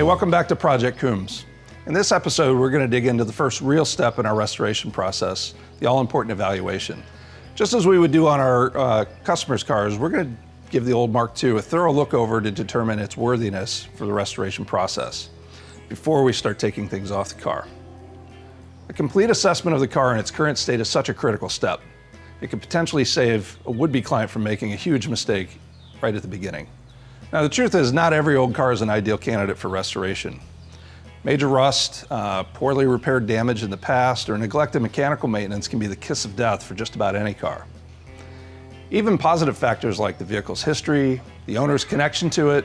Hey, welcome back to Project Coombs. In this episode, we're going to dig into the first real step in our restoration process, the all-important evaluation. Just as we would do on our customers' cars, we're going to give the old Mark II a thorough look over to determine its worthiness for the restoration process before we start taking things off the car. A complete assessment of the car in its current state is such a critical step. It could potentially save a would-be client from making a huge mistake right at the beginning. Now, the truth is, not every old car is an ideal candidate for restoration. Major rust, poorly repaired damage in the past, or neglected mechanical maintenance can be the kiss of death for just about any car. Even positive factors like the vehicle's history, the owner's connection to it,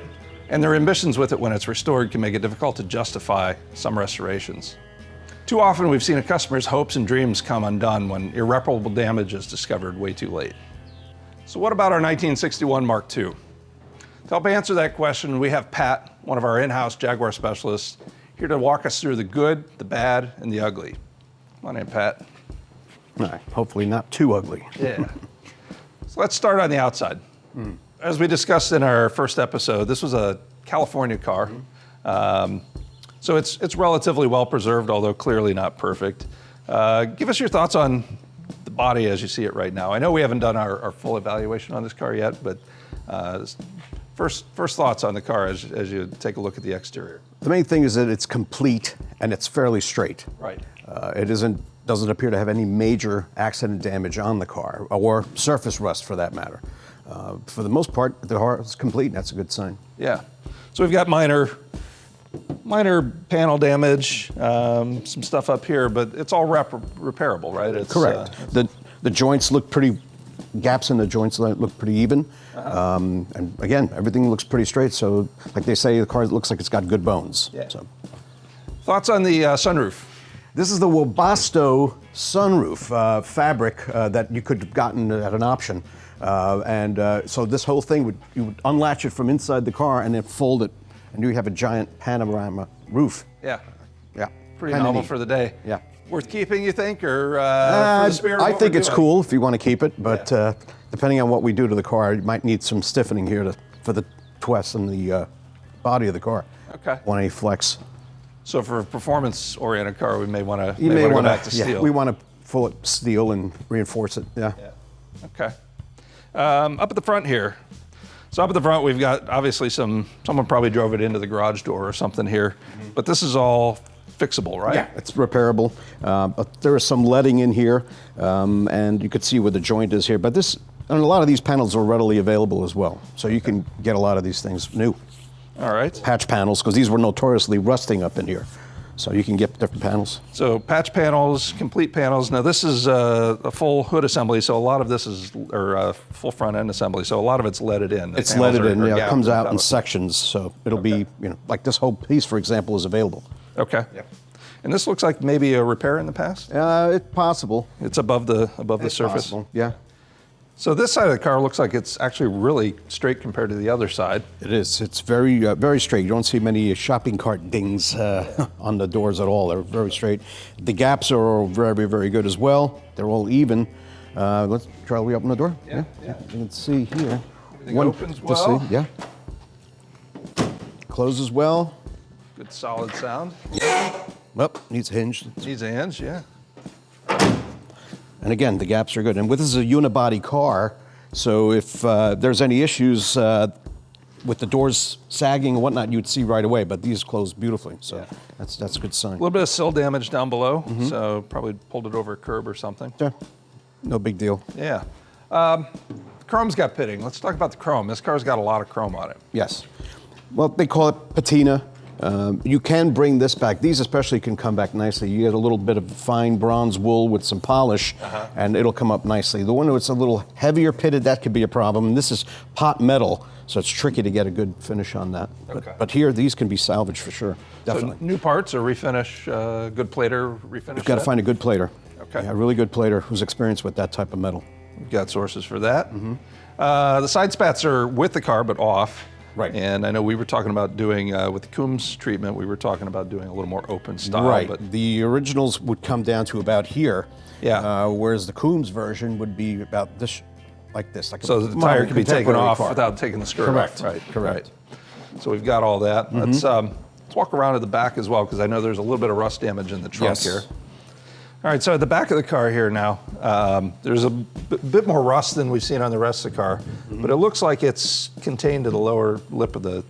and their ambitions with it when it's restored can make it difficult to justify some restorations. Too often we've seen a customer's hopes and dreams come undone when irreparable damage is discovered way too late. So what about our 1961 Mark II? To help answer that question, we have Pat, one of our in-house Jaguar specialists, here to walk us through the good, the bad, and the ugly. Come on in, Pat. All right, hopefully not too ugly. Yeah. So let's start on the outside. As we discussed in our first episode, this was a California car. So it's relatively well preserved, although clearly not perfect. Give us your thoughts on the body as you see it right now. I know we haven't done our full evaluation on this car yet, but first thoughts on the car as you take a look at the exterior. The main thing is that it's complete and it's fairly straight. Right. It doesn't appear to have any major accident damage on the car, or surface rust for that matter. For the most part, the car is complete, and that's a good sign. Yeah. So we've got minor panel damage, some stuff up here, but it's all repairable, right? It's, correct. The joints look pretty, gaps in the joints look pretty even. And again, everything looks pretty straight, so like they say, the car looks like it's got good bones. Yeah. So. Thoughts on the sunroof? This is the Webasto sunroof fabric that you could have gotten at an option. So this whole thing, you would unlatch it from inside the car and then fold it, and you have a giant panorama roof. Yeah. Yeah. Pretty novel for the day. Yeah. Worth keeping, you think, or for the spirit of I what think we're it's doing? cool if you want to keep it, but depending on what we do to the car, you might need some stiffening here for the twist and the body of the car. Okay. Want any flex? So for a performance-oriented car, we may want to go back to steel. Yeah, we want to full it steel and reinforce it. Yeah. Okay. Up at the front here. So up at the front, we've got obviously someone probably drove it into the garage door or something here, but this is all fixable, right? Yeah, it's repairable. But there is some leading in here, and you could see where the joint is here. But and a lot of these panels are readily available as well, so you can get a lot of these things new. All right. Patch panels, because these were notoriously rusting up in here. So you can get different panels. So patch panels, complete panels. Now this is a full hood assembly, so a lot of this is, or a full front end assembly, so a lot of it's leaded in. The It's leaded in, yeah, it comes out in it. sections, so it'll be, like this whole piece, for example, is available. Okay. Yep. And this looks like maybe a repair in the past? It's possible. It's above the surface? Possible, yeah. So this side of the car looks like it's actually really straight compared to the other side. It is. It's very, very straight. You don't see many shopping cart dings on the doors at all. They're very straight. The gaps are very, very good as well. They're all even. Let's try. We open the door. Yeah. You can see here. Everything opens well. See, yeah. Closes well. Good solid sound. Well, needs a hinge. Needs a hinge, yeah. And again, the gaps are good. And this is a unibody car, so if there's any issues with the doors sagging and whatnot, you'd see right away. But these close beautifully, so that's a good sign. A little bit of sill damage down below, so probably pulled it over a curb or something. Yeah, no big deal. Yeah. Chrome's got pitting. Let's talk about the chrome. This car's got a lot of chrome on it. Yes. Well, they call it patina. You can bring this back. These especially can come back nicely. You get a little bit of fine bronze wool with some polish, and it'll come up nicely. The one that's a little heavier pitted, that could be a problem. And this is pot metal, so it's tricky to get a good finish on that. Okay. But here, these can be salvaged for sure, definitely. So new parts or refinish, good plater, refinish? You've got to find a good plater. Okay. Yeah, a really good plater who's experienced with that type of metal. We've got sources for that. The side spats are with the car, but off. Right. And I know we were talking about doing, with the Coombs treatment, we were talking about doing a little more open style. Right. But The originals would come down to about here. Yeah. Whereas the Coombs version would be about this, like this. Like so a the tire modern can be taken contemporary off car. without taking the skirt Correct. off. Right. Correct. Right. So we've got all that. Let's let's walk around to the back as well, because I know there's a little bit of rust damage in the trunk here. All right, so at the back of the car here now, there's a bit more rust than we've seen on the rest of the car, but it looks like it's contained to the lower lip of the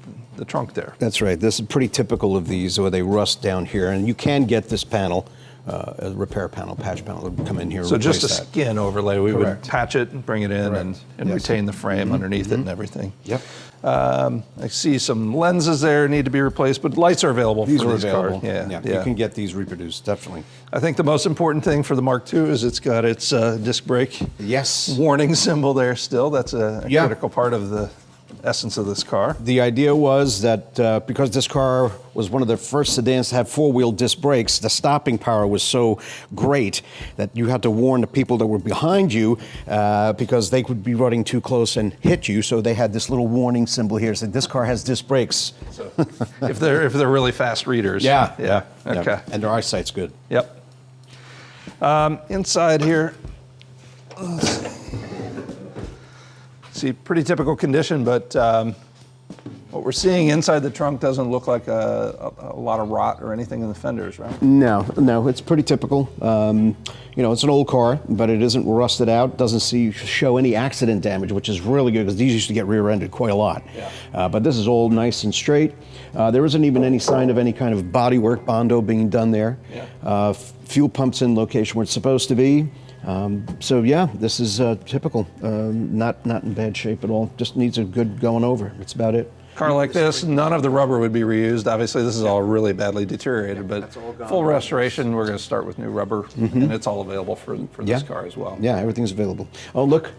trunk there. That's right. This is pretty typical of these, where they rust down here, and you can get this panel, a repair panel, patch panel, that would come in here. So just a that. skin overlay, we Correct. would patch it and bring it in and retain the frame underneath it and everything. Yep. I see some lenses there need to be replaced, but lights are available for this car. Yeah, you can get these reproduced, definitely. I think the most important thing for the Mark II is it's got its disc brake warning symbol there still. That's a critical part of the essence of this car. The idea was that because this car was one of the first sedans to have four-wheel disc brakes, the stopping power was so great that you had to warn the people that were behind you because they could be running too close and hit you. So they had this little warning symbol here saying this car has disc brakes. So if they're really fast readers. Yeah. Okay. And their eyesight's good. Yep. Inside here. See, pretty typical condition, but what we're seeing inside the trunk doesn't look like a lot of rot or anything in the fenders, right? No, it's pretty typical. It's an old car, but it isn't rusted out. Doesn't show any accident damage, which is really good because these used to get rear-ended quite a lot. Yeah. But this is all nice and straight. There isn't even any sign of any kind of bodywork, Bondo being done there. Yeah. Fuel pumps in location where it's supposed to be. This is typical. Not in bad shape at all. Just needs a good going over. That's about it. Car like this, none of the rubber would be reused. Obviously, this is all really badly deteriorated, but full restoration, we're going to start with new rubber, and it's all available for this car as well. Yeah, everything's available. Oh, look.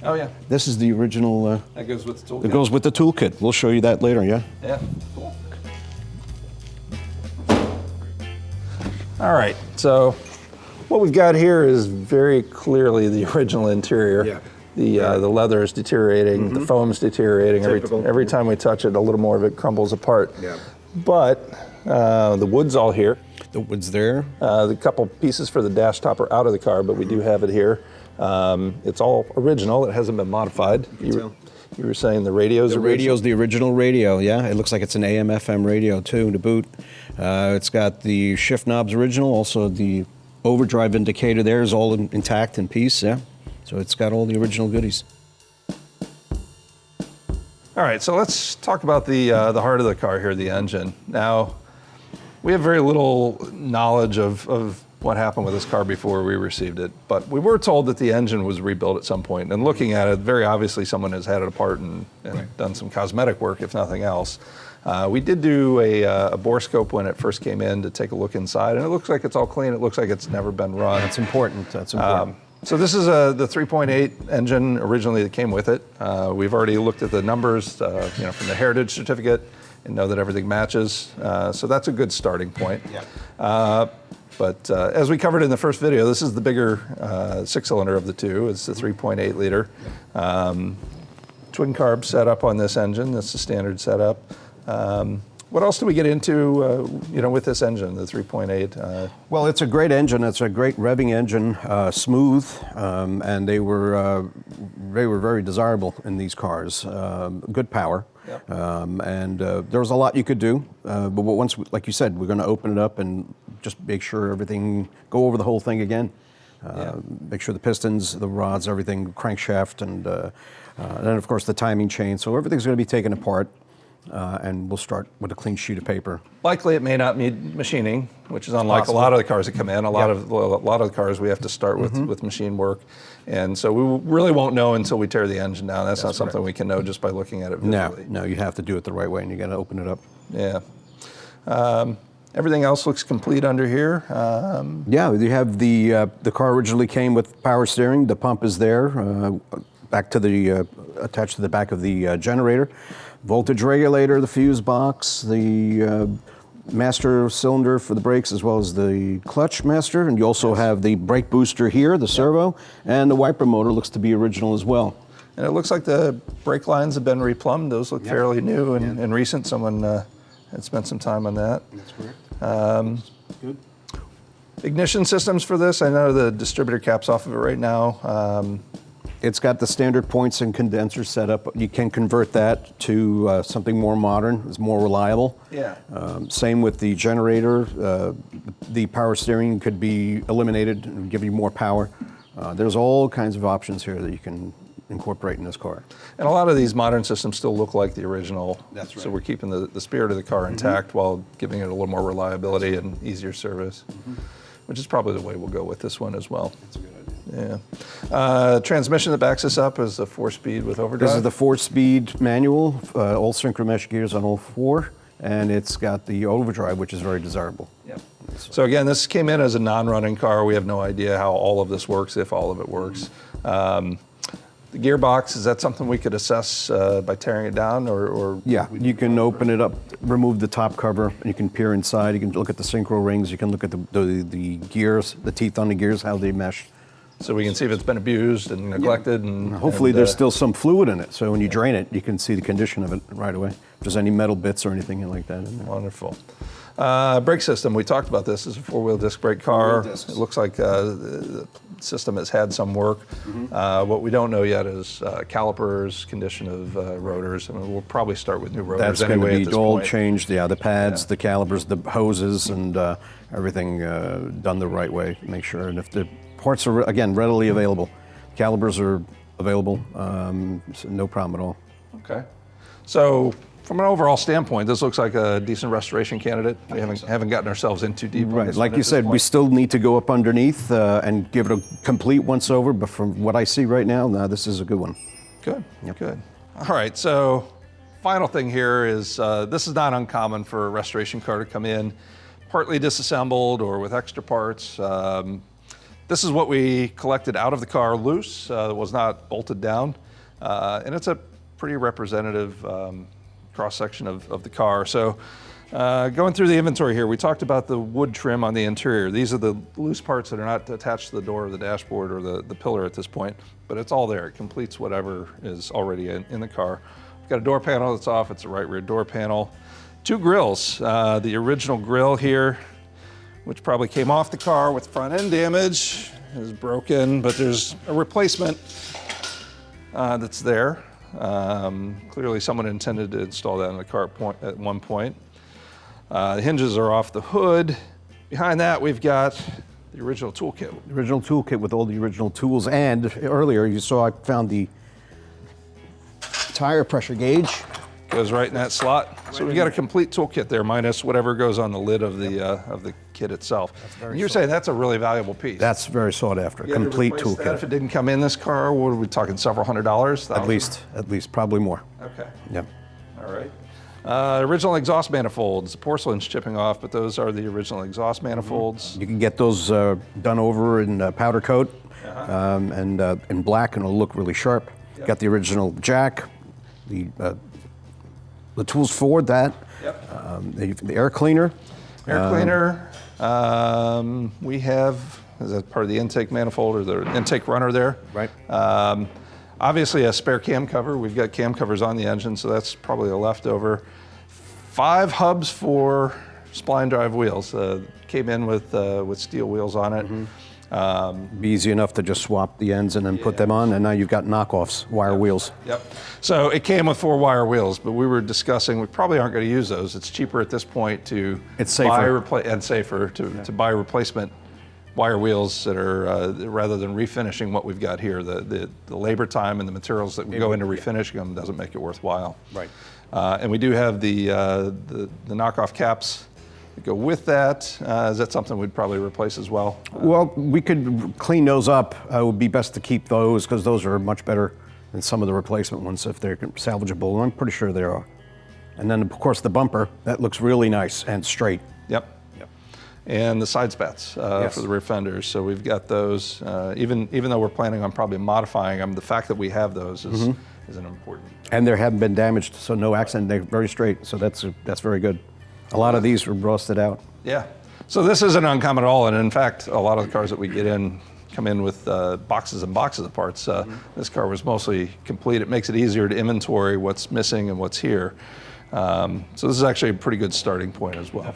Oh, yeah. This is the original. That goes with the toolkit. It goes with the toolkit. We'll show you that later, yeah? Yeah, cool. All right, so what we've got here is very clearly the original interior. Yeah. The leather is deteriorating, the foam's deteriorating. Every time we touch it, a little more of it crumbles apart. Yeah. But the wood's all here. The wood's there. The couple pieces for the dash top are out of the car, but we do have it here. It's all original. It hasn't been modified. You were saying the radio's original? The radio's the original radio, yeah. It looks like it's an AM/FM radio, too, to boot. It's got the shift knobs original, also the overdrive indicator there is all intact in piece, yeah. So it's got all the original goodies. All right, so let's talk about the heart of the car here, the engine. Now, we have very little knowledge of what happened with this car before we received it, but we were told that the engine was rebuilt at some point. And looking at it, very obviously someone has had it apart and done some cosmetic work, if nothing else. We did do a bore scope when it first came in to take a look inside, and it looks like it's all clean. It looks like it's never been run. That's important. So this is the 3.8 engine originally that came with it. We've already looked at the numbers, from the heritage certificate, and know that everything matches. So that's a good starting point. Yeah. But as we covered in the first video, this is the bigger six-cylinder of the two. It's the 3.8 liter. Twin carb setup on this engine. That's the standard setup. What else do we get into, with this engine, the 3.8? Well, it's a great engine. It's a great revving engine, smooth, and they were very desirable in these cars. Good power, yep. And there was a lot you could do. But once, like you said, we're going to open it up and just make sure go over the whole thing again. Make sure the pistons, the rods, everything, crankshaft, and then of course the timing chain. So everything's going to be taken apart. And we'll start with a clean sheet of paper. Likely it may not need machining, which is unlike a lot of the cars that come in. A lot of the cars we have to start with machine work. And so we really won't know until we tear the engine down. That's not something we can know just by looking at it visually. No, you have to do it the right way, and you got to open it up. Yeah. Everything else looks complete under here. Yeah, you have the car originally came with power steering. The pump is there, back to the attached to the back of the generator. Voltage regulator, the fuse box, the master cylinder for the brakes, as well as the clutch master. And you also have the brake booster here, the servo, and the wiper motor looks to be original as well. And it looks like the brake lines have been replumbed. Those look fairly new and recent. Someone had spent some time on that. That's correct. Good. Ignition systems for this, I know the distributor cap's off of it right now. It's got the standard points and condenser setup. You can convert that to something more modern. It's more reliable. Yeah. Same with the generator. The power steering could be eliminated and give you more power. There's all kinds of options here that you can incorporate in this car. And a lot of these modern systems still look like the original. That's right. So we're keeping the spirit of the car intact while giving it a little more reliability and easier service, which is probably the way we'll go with this one as well. That's a good idea. Yeah. Transmission that backs us up is a 4-speed with overdrive. This is the 4-speed manual, all synchro mesh gears on all 4, and it's got the overdrive, which is very desirable. Yep. So again, this came in as a non-running car. We have no idea how all of this works, if all of it works. The gearbox, is that something we could assess by tearing it down, or Yeah, you can open it up, remove the top cover, and you can peer inside. You can look at the synchro rings. You can look at the gears, the teeth on the gears, how they mesh. so we can see if it's been abused and neglected? And Hopefully there's still some fluid in it, so when you drain it, you can see the condition of it right away. If there's any metal bits or anything like that in there. Wonderful. Brake system, we talked about this. It's a 4-wheel disc brake car. Four-wheel discs. It looks like the system has had some work. What we don't know yet is calipers, condition of rotors. I mean, we'll probably start with new rotors That's going anyway to at be this all point. changed, yeah, the pads, the calipers, the hoses, and everything done the right way, make sure. And if the parts are, again, readily available, calipers are available, so no problem at all. Okay. So from an overall standpoint, this looks like a decent restoration candidate. We haven't gotten ourselves in too deep on Right, this like one you at this said, we point. still need to go up underneath and give it a complete once-over, but from what I see right now, this is a good one. Good, good. All right, so final thing here is this is not uncommon for a restoration car to come in partly disassembled or with extra parts. This is what we collected out of the car loose, was not bolted down, and it's a pretty representative cross-section of the car. So going through the inventory here, we talked about the wood trim on the interior. These are the loose parts that are not attached to the door of the dashboard or the pillar at this point, but it's all there. It completes whatever is already in the car. We've got a door panel that's off. It's a right rear door panel. 2 grills. The original grill here, which probably came off the car with front end damage, is broken, but there's a replacement that's there. Clearly someone intended to install that in the car at one point. The hinges are off the hood. Behind that, we've got the original toolkit. The original toolkit with all the original tools, and earlier you saw I found the tire pressure gauge. Goes right in that slot. So we've got a complete toolkit there, minus whatever goes on the lid of the kit itself. And you're saying that's a really valuable piece. That's very sought after, You had to complete replace that if it toolkit. didn't come in this car, what are we talking, several $100s? At least, probably more. Okay. Yep. All right. Original exhaust manifolds. The porcelain's chipping off, but those are the original exhaust manifolds. You can get those done over in powder coat and in black, and it'll look really sharp. Yep. Got the original jack, the tools for that, the air cleaner. Air cleaner. We have, is that part of the intake manifold or the intake runner there? Right. Obviously a spare cam cover. We've got cam covers on the engine, so that's probably a leftover. 5 hubs for spline drive wheels. Came in with steel wheels on it. Be easy enough to just swap the ends and then put them on, and now you've got knockoffs, wire wheels. Yep. So it came with 4 wire wheels, but we were discussing we probably aren't going to use those. It's cheaper at this point to It's safer. and safer to buy replacement wire wheels that are rather than refinishing what we've got here. The labor time and the materials that would go into refinishing them doesn't make it worthwhile. Right. And we do have the knockoff caps that go with that. Is that something we'd probably replace as well? Well, we could clean those up. It would be best to keep those because those are much better than some of the replacement ones if they're salvageable, and I'm pretty sure they are. And then, of course, the bumper, that looks really nice and straight. Yep. And the side spats Yes. for the rear fenders. So we've got those. Even though we're planning on probably modifying them, the fact that we have those is an important. And they haven't been damaged, so no accident. They're very straight, so that's very good. A lot of these were rusted out. Yeah. So this isn't uncommon at all. And in fact, a lot of the cars that we get in come in with boxes and boxes of parts. This car was mostly complete. It makes it easier to inventory what's missing and what's here. So this is actually a pretty good starting point as well.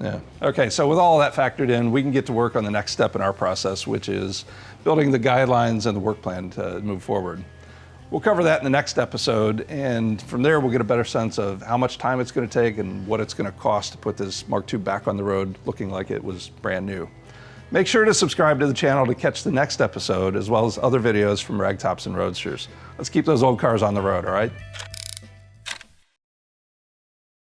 Yeah. Okay, so with all that factored in, we can get to work on the next step in our process, which is building the guidelines and the work plan to move forward. We'll cover that in the next episode, and from there we'll get a better sense of how much time it's going to take and what it's going to cost to put this Mark II back on the road looking like it was brand new. Make sure to subscribe to the channel to catch the next episode, as well as other videos from Ragtops and Roadsters. Let's keep those old cars on the road, all right?